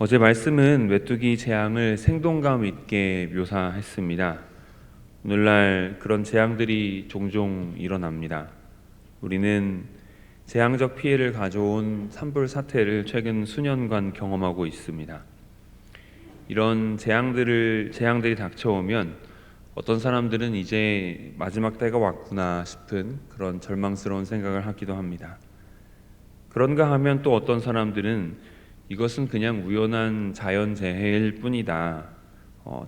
어제 말씀은 메뚜기 재앙을 생동감 있게 묘사했습니다. 오늘날 그런 재앙들이 종종 일어납니다. 우리는 재앙적 피해를 가져온 산불 사태를 최근 수년간 경험하고 있습니다. 이런 재앙들이 닥쳐오면 어떤 사람들은 이제 마지막 때가 왔구나 싶은 그런 절망스러운 생각을 하기도 합니다. 그런가 하면 또 어떤 사람들은 이것은 그냥 우연한 자연재해일 뿐이다.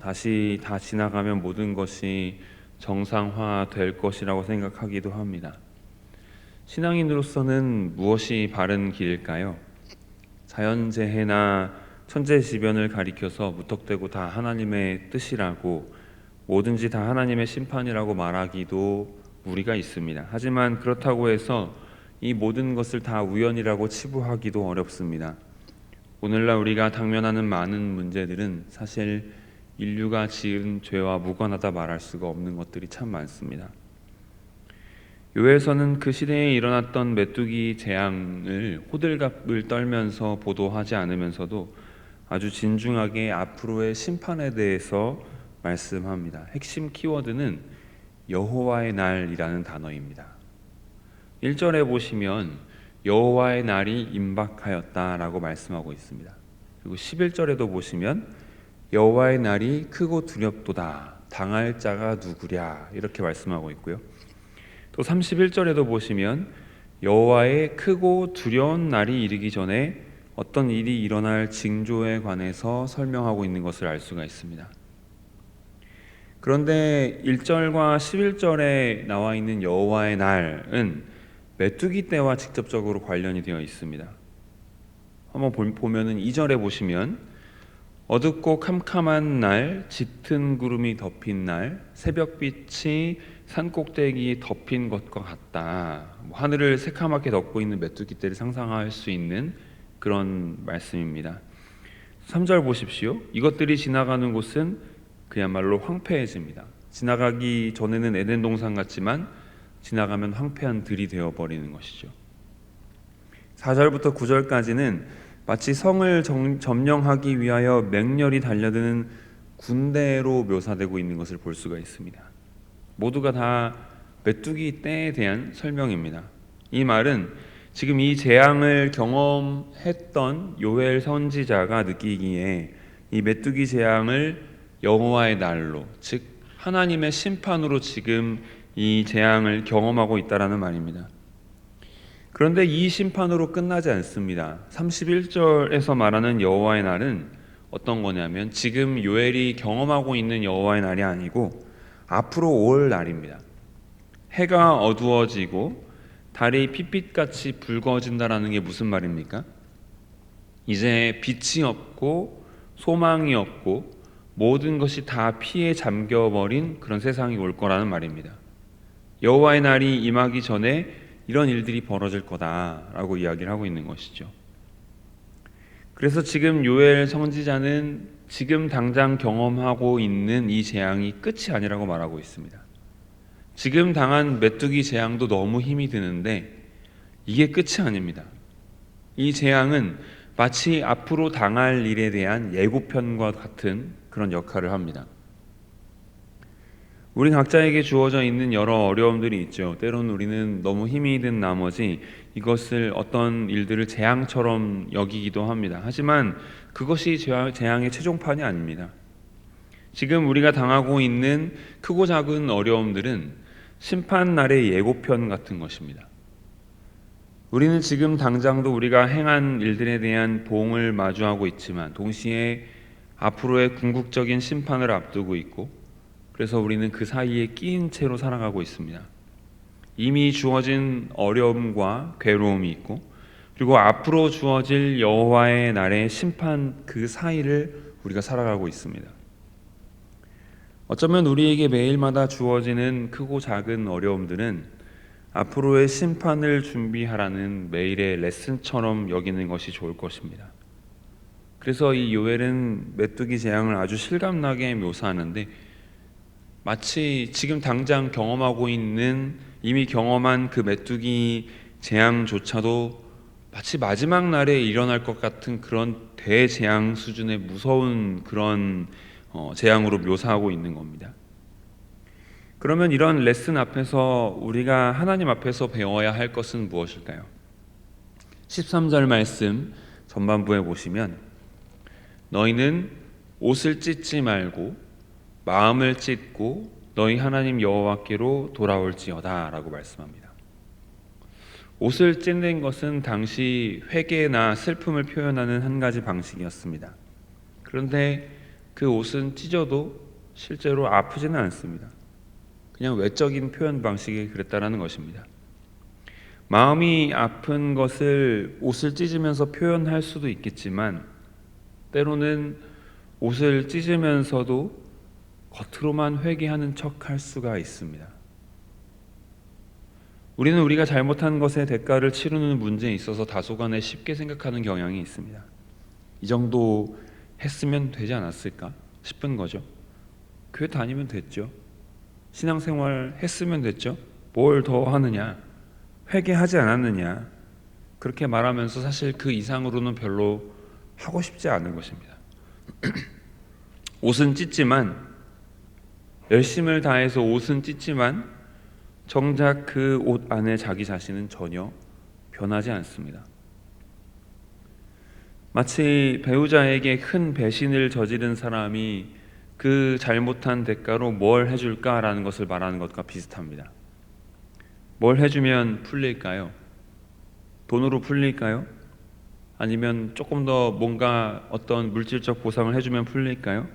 다시 다 지나가면 모든 것이 정상화될 것이라고 생각하기도 합니다. 신앙인으로서는 무엇이 바른 길일까요? 자연재해나 천재지변을 가리켜서 무턱대고 다 하나님의 뜻이라고, 뭐든지 다 하나님의 심판이라고 말하기도 무리가 있습니다. 하지만 그렇다고 해서 이 모든 것을 다 우연이라고 치부하기도 어렵습니다. 오늘날 우리가 당면하는 많은 문제들은 사실 인류가 지은 죄와 무관하다 말할 수가 없는 것들이 참 많습니다. 교회에서는 그 시대에 일어났던 메뚜기 재앙을 호들갑을 떨면서 보도하지 않으면서도 아주 진중하게 앞으로의 심판에 대해서 말씀합니다. 핵심 키워드는 여호와의 날이라는 단어입니다. 1절에 보시면 여호와의 날이 임박하였다라고 말씀하고 있습니다. 그리고 11절에도 보시면 여호와의 날이 크고 두렵도다, 당할 자가 누구랴, 이렇게 말씀하고 있고요. 또 31절에도 보시면 여호와의 크고 두려운 날이 이르기 전에 어떤 일이 일어날 징조에 관해서 설명하고 있는 것을 알 수가 있습니다. 그런데 1절과 11절에 나와 있는 여호와의 날은 메뚜기 떼와 직접적으로 관련이 되어 있습니다. 한번 보면은 2절에 보시면 어둡고 캄캄한 날, 짙은 구름이 덮인 날, 새벽빛이 산꼭대기에 덮인 것과 같다. 하늘을 새카맣게 덮고 있는 메뚜기 떼를 상상할 수 있는 그런 말씀입니다. 3절 보십시오. 이것들이 지나가는 곳은 그야말로 황폐해집니다. 지나가기 전에는 에덴 동산 같지만 지나가면 황폐한 들이 되어버리는 것이죠. 4절부터 9절까지는 마치 성을 점령하기 위하여 맹렬히 달려드는 군대로 묘사되고 있는 것을 볼 수가 있습니다. 모두가 다 메뚜기 떼에 대한 설명입니다. 이 말은 지금 이 재앙을 경험했던 요엘 선지자가 느끼기에 이 메뚜기 재앙을 여호와의 날로, 즉 하나님의 심판으로 지금 이 재앙을 경험하고 있다라는 말입니다. 그런데 이 심판으로 끝나지 않습니다. 31절에서 말하는 여호와의 날은 어떤 거냐면 지금 요엘이 경험하고 있는 여호와의 날이 아니고 앞으로 올 날입니다. 해가 어두워지고 달이 핏빛같이 붉어진다라는 게 무슨 말입니까? 이제 빛이 없고 소망이 없고 모든 것이 다 피에 잠겨버린 그런 세상이 올 거라는 말입니다. 여호와의 날이 임하기 전에 이런 일들이 벌어질 거다라고 이야기를 하고 있는 것이죠. 그래서 지금 요엘 선지자는 지금 당장 경험하고 있는 이 재앙이 끝이 아니라고 말하고 있습니다. 지금 당한 메뚜기 재앙도 너무 힘이 드는데 이게 끝이 아닙니다. 이 재앙은 마치 앞으로 당할 일에 대한 예고편과 같은 그런 역할을 합니다. 우리 각자에게 주어져 있는 여러 어려움들이 있죠. 때로는 우리는 너무 힘이 든 나머지 이것을 어떤 일들을 재앙처럼 여기기도 합니다. 하지만 그것이 재앙의 최종판이 아닙니다. 지금 우리가 당하고 있는 크고 작은 어려움들은 심판날의 예고편 같은 것입니다. 우리는 지금 당장도 우리가 행한 일들에 대한 보응을 마주하고 있지만 동시에 앞으로의 궁극적인 심판을 앞두고 있고, 그래서 우리는 그 사이에 끼인 채로 살아가고 있습니다. 이미 주어진 어려움과 괴로움이 있고, 그리고 앞으로 주어질 여호와의 날의 심판, 그 사이를 우리가 살아가고 있습니다. 어쩌면 우리에게 매일마다 주어지는 크고 작은 어려움들은 앞으로의 심판을 준비하라는 매일의 레슨처럼 여기는 것이 좋을 것입니다. 그래서 이 요엘은 메뚜기 재앙을 아주 실감나게 묘사하는데 마치 지금 당장 경험하고 있는, 이미 경험한 그 메뚜기 재앙조차도 마치 마지막 날에 일어날 것 같은 그런 대재앙 수준의 무서운 그런 재앙으로 묘사하고 있는 겁니다. 그러면 이런 레슨 앞에서 우리가 하나님 앞에서 배워야 할 것은 무엇일까요? 13절 말씀 전반부에 보시면 너희는 옷을 찢지 말고 마음을 찢고 너희 하나님 여호와께로 돌아올지어다 라고 말씀합니다. 옷을 찢는 것은 당시 회개나 슬픔을 표현하는 한 가지 방식이었습니다. 그런데 그 옷은 찢어도 실제로 아프지는 않습니다. 그냥 외적인 표현 방식이 그랬다라는 것입니다. 마음이 아픈 것을 옷을 찢으면서 표현할 수도 있겠지만 때로는 옷을 찢으면서도 겉으로만 회개하는 척할 수가 있습니다. 우리는 우리가 잘못한 것의 대가를 치르는 문제에 있어서 다소간에 쉽게 생각하는 경향이 있습니다. 이 정도 했으면 되지 않았을까 싶은 거죠. 교회 다니면 됐죠. 신앙생활 했으면 됐죠. 뭘 더 하느냐, 회개하지 않았느냐, 그렇게 말하면서 사실 그 이상으로는 별로 하고 싶지 않은 것입니다. 옷은 찢지만, 열심을 다해서 옷은 찢지만 정작 그 옷 안에 자기 자신은 전혀 변하지 않습니다. 마치 배우자에게 큰 배신을 저지른 사람이 그 잘못한 대가로 뭘 해줄까라는 것을 말하는 것과 비슷합니다. 뭘 해주면 풀릴까요? 돈으로 풀릴까요? 아니면 조금 더 뭔가 어떤 물질적 보상을 해주면 풀릴까요?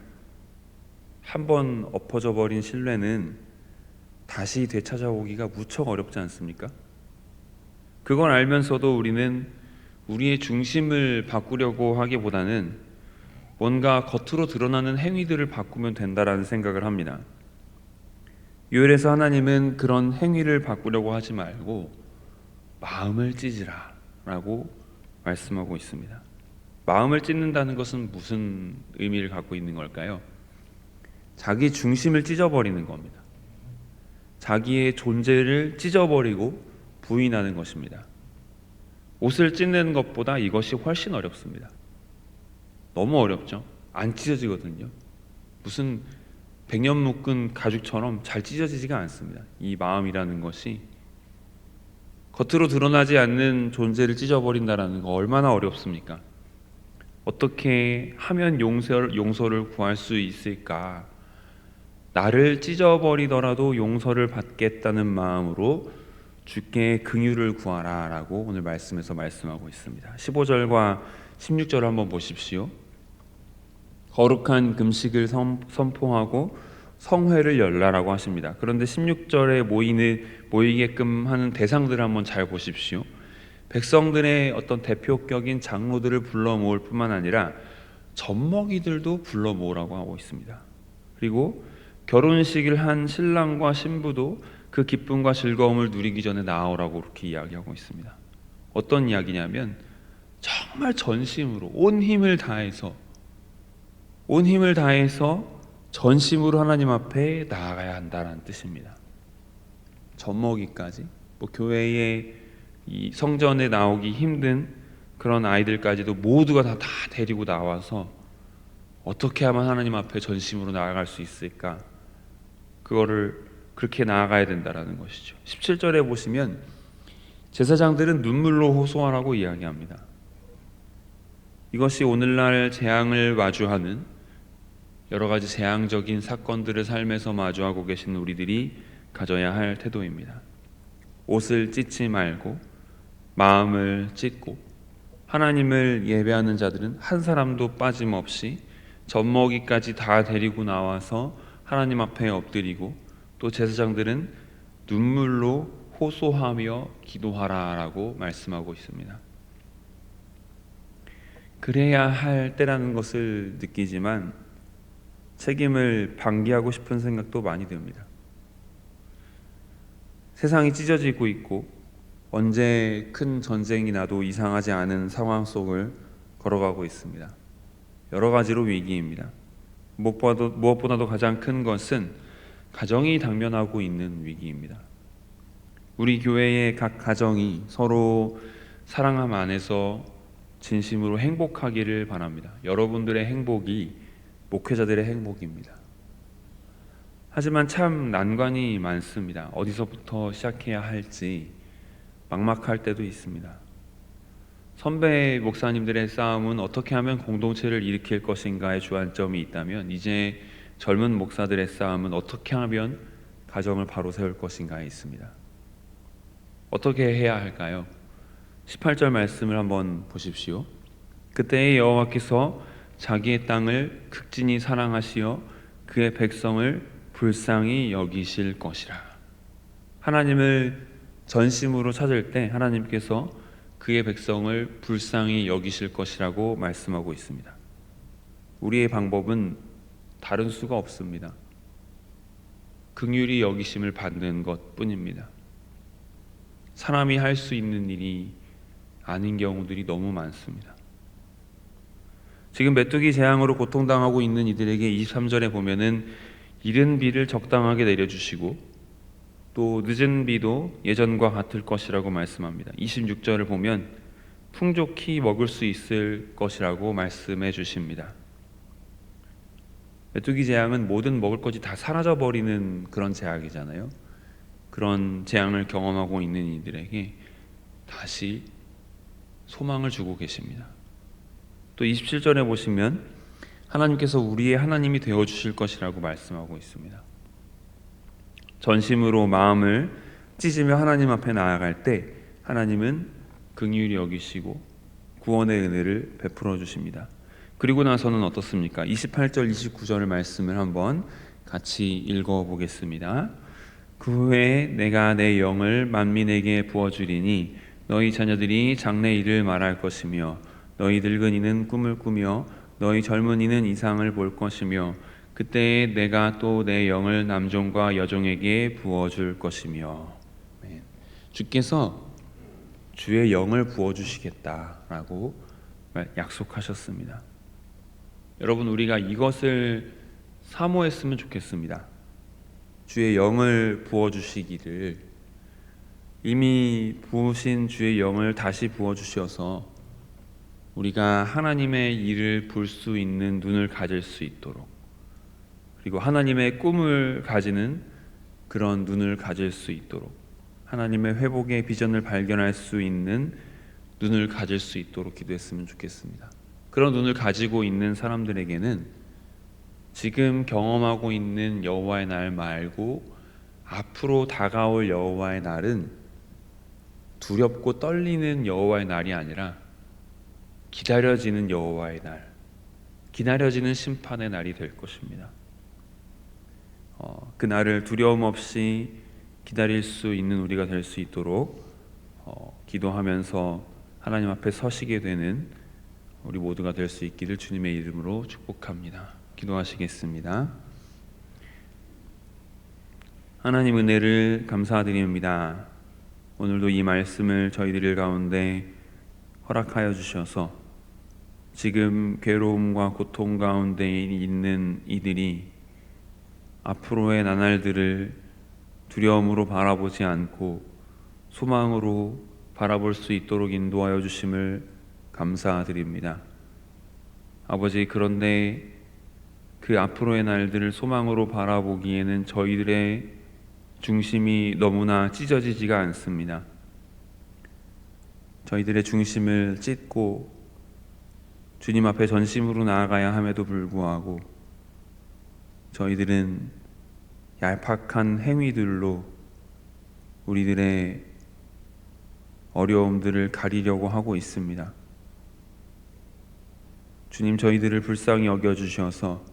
한번 엎어져 버린 신뢰는 다시 되찾아오기가 무척 어렵지 않습니까? 그걸 알면서도 우리는 우리의 중심을 바꾸려고 하기보다는 뭔가 겉으로 드러나는 행위들을 바꾸면 된다라는 생각을 합니다. 요엘에서 하나님은 그런 행위를 바꾸려고 하지 말고 마음을 찢으라 라고 말씀하고 있습니다. 마음을 찢는다는 것은 무슨 의미를 갖고 있는 걸까요? 자기 중심을 찢어버리는 겁니다. 자기의 존재를 찢어버리고 부인하는 것입니다. 옷을 찢는 것보다 이것이 훨씬 어렵습니다. 너무 어렵죠? 안 찢어지거든요. 무슨 100년 묶은 가죽처럼 잘 찢어지지가 않습니다. 이 마음이라는 것이 겉으로 드러나지 않는 존재를 찢어버린다는 거 얼마나 어렵습니까? 어떻게 하면 용서를 구할 수 있을까? 나를 찢어버리더라도 용서를 받겠다는 마음으로 주께 긍휼을 구하라 라고 오늘 말씀에서 말씀하고 있습니다. 15절과 16절을 한번 보십시오. 거룩한 금식을 선포하고 성회를 열라라고 하십니다. 그런데 16절에 모이게끔 하는 대상들을 한번 잘 보십시오. 백성들의 어떤 대표격인 장로들을 불러 모을 뿐만 아니라 젖먹이들도 불러 모으라고 하고 있습니다. 그리고 결혼식을 한 신랑과 신부도 그 기쁨과 즐거움을 누리기 전에 나오라고 그렇게 이야기하고 있습니다. 어떤 이야기냐면 정말 전심으로 온 힘을 다해서 전심으로 하나님 앞에 나아가야 한다는 뜻입니다. 젖먹이까지 교회에 이 성전에 나오기 힘든 그런 아이들까지도 모두가 다 데리고 나와서 어떻게 하면 하나님 앞에 전심으로 나아갈 수 있을까? 그거를 그렇게 나아가야 된다라는 것이죠. 17절에 보시면 제사장들은 눈물로 호소하라고 이야기합니다. 이것이 오늘날 재앙을 마주하는 여러 가지 재앙적인 사건들을 삶에서 마주하고 계신 우리들이 가져야 할 태도입니다. 옷을 찢지 말고 마음을 찢고 하나님을 예배하는 자들은 한 사람도 빠짐없이 젖먹이까지 다 데리고 나와서 하나님 앞에 엎드리고 또 제사장들은 눈물로 호소하며 기도하라라고 말씀하고 있습니다. 그래야 할 때라는 것을 느끼지만 책임을 방기하고 싶은 생각도 많이 듭니다. 세상이 찢어지고 있고 언제 큰 전쟁이 나도 이상하지 않은 상황 속을 걸어가고 있습니다. 여러 가지로 위기입니다. 무엇보다도 가장 큰 것은 가정이 당면하고 있는 위기입니다. 우리 교회의 각 가정이 서로 사랑함 안에서 진심으로 행복하기를 바랍니다. 여러분들의 행복이 목회자들의 행복입니다. 하지만 참 난관이 많습니다. 어디서부터 시작해야 할지 막막할 때도 있습니다. 선배 목사님들의 싸움은 어떻게 하면 공동체를 일으킬 것인가의 주안점이 있다면, 이제 젊은 목사들의 싸움은 어떻게 하면 가정을 바로 세울 것인가에 있습니다. 어떻게 해야 할까요? 18절 말씀을 한번 보십시오. 그때의 여호와께서 자기의 땅을 극진히 사랑하시어 그의 백성을 불쌍히 여기실 것이라. 하나님을 전심으로 찾을 때 하나님께서 그의 백성을 불쌍히 여기실 것이라고 말씀하고 있습니다. 우리의 방법은 다른 수가 없습니다. 긍휼히 여기심을 받는 것뿐입니다. 사람이 할 수 있는 일이 아닌 경우들이 너무 많습니다. 지금 메뚜기 재앙으로 고통당하고 있는 이들에게 23절에 보면은 이른 비를 적당하게 내려주시고 또 늦은 비도 예전과 같을 것이라고 말씀합니다. 26절을 보면 풍족히 먹을 수 있을 것이라고 말씀해 주십니다. 메뚜기 재앙은 모든 먹을 것이 다 사라져버리는 그런 재앙이잖아요. 그런 재앙을 경험하고 있는 이들에게 다시 소망을 주고 계십니다. 또 27절에 보시면 하나님께서 우리의 하나님이 되어주실 것이라고 말씀하고 있습니다. 전심으로 마음을 찢으며 하나님 앞에 나아갈 때 하나님은 긍휼히 여기시고 구원의 은혜를 베풀어 주십니다. 그리고 나서는 어떻습니까? 28절 29절의 말씀을 한번 같이 읽어보겠습니다. 그 후에 내가 내 영을 만민에게 부어주리니 너희 자녀들이 장래일을 말할 것이며 너희 늙은이는 꿈을 꾸며 너희 젊은이는 이상을 볼 것이며 그때에 내가 또 내 영을 남종과 여종에게 부어줄 것이며. 주께서 주의 영을 부어주시겠다라고 약속하셨습니다. 여러분, 우리가 이것을 사모했으면 좋겠습니다. 주의 영을 부어주시기를. 이미 부으신 주의 영을 다시 부어주셔서 우리가 하나님의 일을 볼 수 있는 눈을 가질 수 있도록, 그리고 하나님의 꿈을 가지는 그런 눈을 가질 수 있도록, 하나님의 회복의 비전을 발견할 수 있는 눈을 가질 수 있도록 기도했으면 좋겠습니다. 그런 눈을 가지고 있는 사람들에게는 지금 경험하고 있는 여호와의 날 말고 앞으로 다가올 여호와의 날은 두렵고 떨리는 여호와의 날이 아니라 기다려지는 여호와의 날, 기다려지는 심판의 날이 될 것입니다. 그 날을 두려움 없이 기다릴 수 있는 우리가 될 수 있도록 기도하면서 하나님 앞에 서시게 되는 우리 모두가 될 수 있기를 주님의 이름으로 축복합니다. 기도하시겠습니다. 하나님, 은혜를 감사드립니다. 오늘도 이 말씀을 저희들 가운데 허락하여 주셔서 지금 괴로움과 고통 가운데 있는 이들이 앞으로의 나날들을 두려움으로 바라보지 않고 소망으로 바라볼 수 있도록 인도하여 주심을 감사드립니다. 아버지, 그런데 그 앞으로의 날들을 소망으로 바라보기에는 저희들의 중심이 너무나 찢어지지가 않습니다. 저희들의 중심을 찢고 주님 앞에 전심으로 나아가야 함에도 불구하고 저희들은 얄팍한 행위들로 우리들의 어려움들을 가리려고 하고 있습니다. 주님, 저희들을 불쌍히 여겨주셔서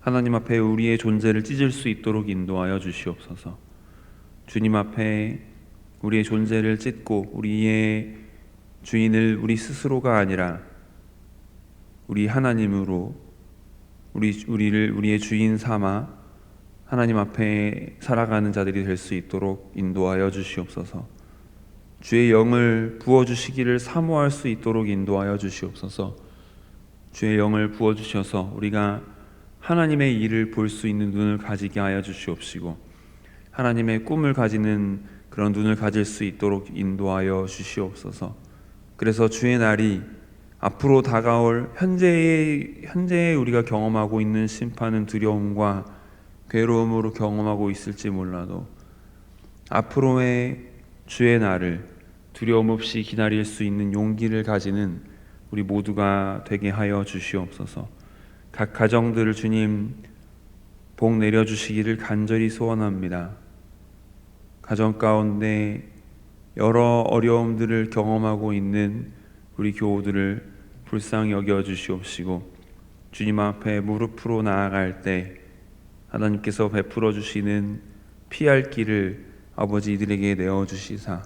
하나님 앞에 우리의 존재를 찢을 수 있도록 인도하여 주시옵소서. 주님 앞에 우리의 존재를 찢고 우리의 주인을 우리 스스로가 아니라 우리 하나님으로 우리를 우리의 주인 삼아 하나님 앞에 살아가는 자들이 될 수 있도록 인도하여 주시옵소서. 주의 영을 부어주시기를 사모할 수 있도록 인도하여 주시옵소서. 주의 영을 부어주셔서 우리가 하나님의 일을 볼 수 있는 눈을 가지게 하여 주시옵시고 하나님의 꿈을 가지는 그런 눈을 가질 수 있도록 인도하여 주시옵소서. 그래서 주의 날이 앞으로 다가올 현재에 우리가 경험하고 있는 심판은 두려움과 괴로움으로 경험하고 있을지 몰라도 앞으로의 주의 날을 두려움 없이 기다릴 수 있는 용기를 가지는 우리 모두가 되게 하여 주시옵소서. 각 가정들을 주님 복 내려주시기를 간절히 소원합니다. 가정 가운데 여러 어려움들을 경험하고 있는 우리 교우들을 불쌍히 여겨 주시옵시고 주님 앞에 무릎으로 나아갈 때 하나님께서 베풀어 주시는 피할 길을 아버지 이들에게 내어주시사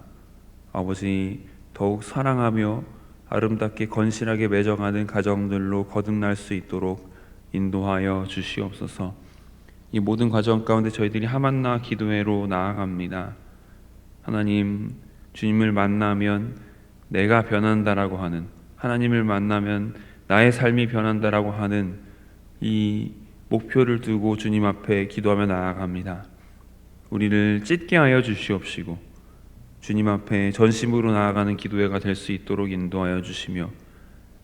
아버지 더욱 사랑하며 아름답게 건실하게 맺어가는 가정들로 거듭날 수 있도록 인도하여 주시옵소서. 이 모든 과정 가운데 저희들이 하만나 기도회로 나아갑니다. 하나님, 주님을 만나면 내가 변한다라고 하는, 하나님을 만나면 나의 삶이 변한다라고 하는 이 목표를 두고 주님 앞에 기도하며 나아갑니다. 우리를 찢게 하여 주시옵시고 주님 앞에 전심으로 나아가는 기도회가 될 수 있도록 인도하여 주시며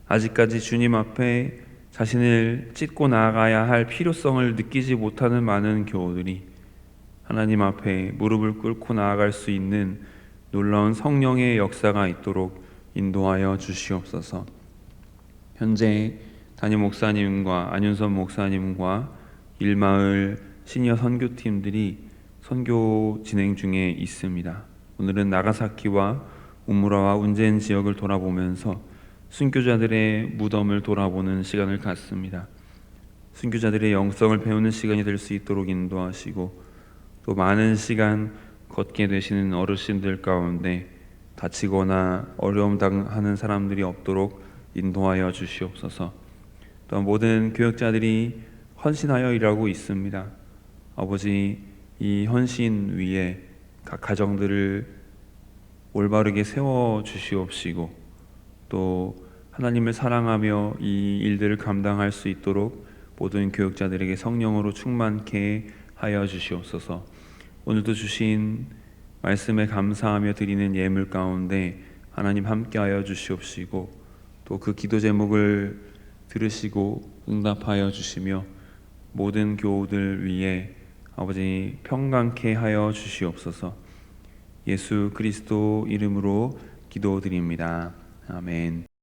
아직까지 주님 앞에 자신을 찢고 나아가야 할 필요성을 느끼지 못하는 많은 교우들이 하나님 앞에 무릎을 꿇고 나아갈 수 있는 놀라운 성령의 역사가 있도록 인도하여 주시옵소서. 현재 담임 목사님과 안윤선 목사님과 일마을 시니어 선교팀들이 선교 진행 중에 있습니다. 오늘은 나가사키와 우무라와 운젠 지역을 돌아보면서 순교자들의 무덤을 돌아보는 시간을 갖습니다. 순교자들의 영성을 배우는 시간이 될 수 있도록 인도하시고 또 많은 시간 걷게 되시는 어르신들 가운데 다치거나 어려움 당하는 사람들이 없도록 인도하여 주시옵소서. 또 모든 교역자들이 헌신하여 일하고 있습니다. 아버지, 이 헌신 위에 각 가정들을 올바르게 세워 주시옵시고 또 하나님을 사랑하며 이 일들을 감당할 수 있도록 모든 교역자들에게 성령으로 충만케 하여 주시옵소서. 오늘도 주신 말씀에 감사하며 드리는 예물 가운데 하나님 함께하여 주시옵시고 또 그 기도 제목을 들으시고 응답하여 주시며 모든 교우들 위해 아버지 평강케 하여 주시옵소서. 예수 그리스도 이름으로 기도드립니다. 아멘.